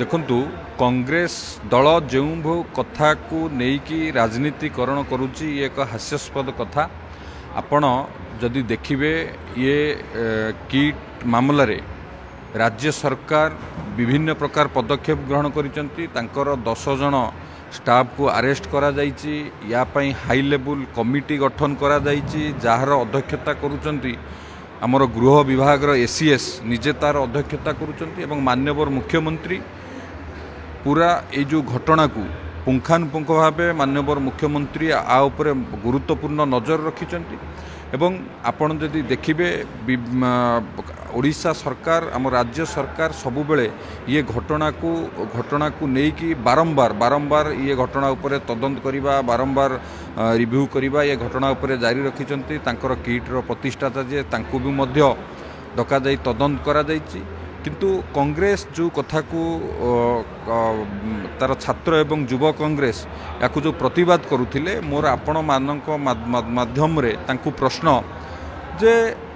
देखु कांग्रेस दल जो कथा को लेकिन राजनीतिकरण करुच्ची एक हास्यास्पद कथा। आपण जदि देखिए ये किट मामला रे राज्य सरकार विभिन्न प्रकार पदक्षेप ग्रहण करिसेंती। 10 जन स्टाफ को अरेस्ट करा जाइछि। या पई हाई लेवल कमिटी गठन करा जाइछि जार अध्यक्षता करुचंती आमर गृह विभाग एसीएस निजे तार अध्यक्षता करुचंती एवं माननीय मुख्यमंत्री पूरा ये जो घटना को पुंखानुपुंख भाव माननीय मुख्यमंत्री आ उपरे गुरुत्वपूर्ण नजर रखिंट। एवं आपण जदि देखिए ओडिशा सरकार आम राज्य सरकार सबुबले ये घटना को लेकिन बारंबार ये घटना उपरे तदंत करिबा बारंबार रिव्यू करिबा ये घटना उपरे जारी रखिंट। तांकर किट्र प्रतिष्ठाता जे तांको भी मध्य डका जाई तदंत करा जाइछि। किंतु कांग्रेस जो कथा को तार छात्र एवं युव कांग्रेस या जो प्रतिवाद करुथिले मोर आपण मानक माध्यम रे तांकु प्रश्न जे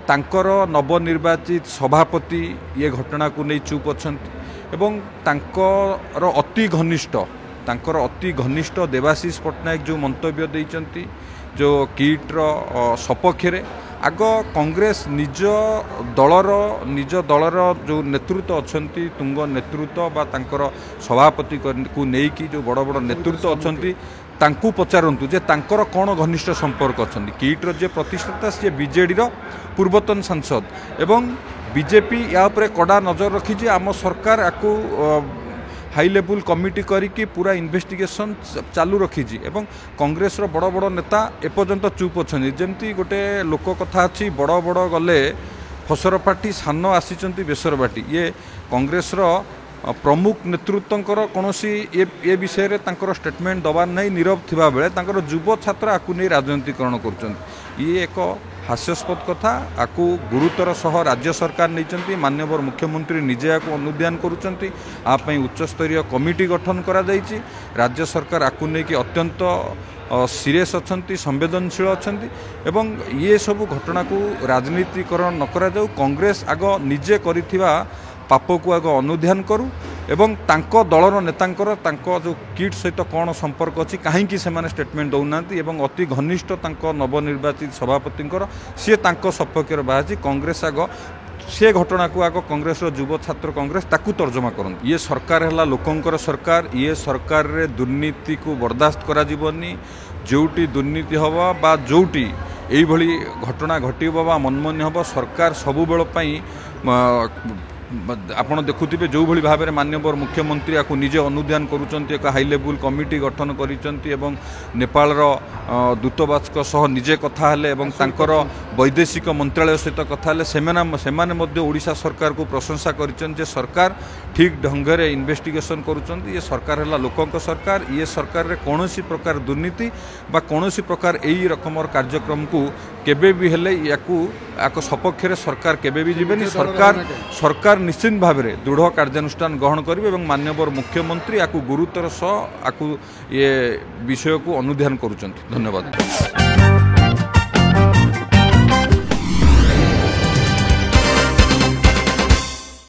तांकर नवनिर्वाचित सभापति ये घटना को नहीं चुप अछंती एवं तांकर अति घनिष्ठ देवाशीष पट्टनायक जो मंतव्य देइचंती जो किट्र सपक्ष रे आग कांग्रेस निज दलर जो नेतृत्व अछंती तुंग नेतृत्व बा तांकर सभापति को नेकी जो बड़ बड़ नेतृत्व अछंती तांकु पचारंतु जे तांकर कौन घनिष्ठ संपर्क अछंती। किट्र जे प्रतिष्ठाता से बीजेडी पूर्वतन सांसद एवं बीजेपी या उपरे कड़ा नजर रखी आम सरकार आपको हाई लेवल कमिटी करी पूरा इन्वेस्टिगेशन चालू रखी एवं कांग्रेस बड़ बड़ नेता एपर्यंत चुप अच्छा जमती गोटे लोक कथा अच्छी बड़ बड़ गले फसर पार्टी सान आसी बेसर पार्टी ये कांग्रेस प्रमुख नेतृत्व कौन ये विषय में स्टेटमेंट दबार नहीं नीरव थिबा बेले तांकर युव छात्र आपको नहीं राजनीतिकरण कर ये एक हास्यास्पद कथा। आपको गुरुतर सह राज्य सरकार नहीं माननीय मुख्यमंत्री निजे आपको अनुध्यान करुँच आप उच्चस्तरीय कमिटी गठन करा जाइछि। राज्य सरकार आपको लेकिन अत्यंत सीरियस अच्छा संवेदनशील अच्छा एवं ये सब घटना को राजनीतिकरण न करा जाऊ। कांग्रेस आग निजे करिथिबा पाप को आग अनुध्यान करू एवं तांको दलर नेतांकर तांको जो किट सहित कौन संपर्क अच्छी कहीं से स्टेटमेंट दौना एवं अति घनिष्ठ तांको नवनिर्वाचित सभापति सी तांको सपक्ष बाहर कांग्रेस आग से घटना को आग कांग्रेस युव छात्र कांग्रेस ताकू तर्जमा करन। ये सरकार है लोकंकर सरकार। ये सरकार रे दुर्नीति को बर्दाश्त करा जीवनी। जोटी दुर्नीति हवा बा जोटी एई भली घटना घटिबा बा मनमानी हवा सरकार सबुबेल पई आपण देखुथिबे जो भली भाव में माननीय मुख्यमंत्री आपको निजे अनुध्यान करुचंती एक हाई लेवल कमिटी गठन करिसंती एवं नेपाल दूतावास सह निजे कथा हेले एवं तांकर वैदेशिक मंत्रालय सहित कथा हेले सेमाने मध्य ओडिशा सरकार को प्रशंसा करिसंती जे सरकार ठीक ढंग से इन्वेस्टिगेशन करुचंती। ये सरकार है लोकंक सरकार। ये सरकार रे कौनसी प्रकार दुर्नीति बा कौनसी प्रकार यही रकम कार्यक्रम को केबे भी हेले याको सपक्ष रे सरकार केबे भी जीवेनी। सरकार निश्चित भाव में दृढ़ कार्यानुष्ठान ग्रहण करेंगे और माननीय मुख्यमंत्री आपको गुरुतर सह आपको ये विषय को अनुध्यान करुचंती। धन्यवाद।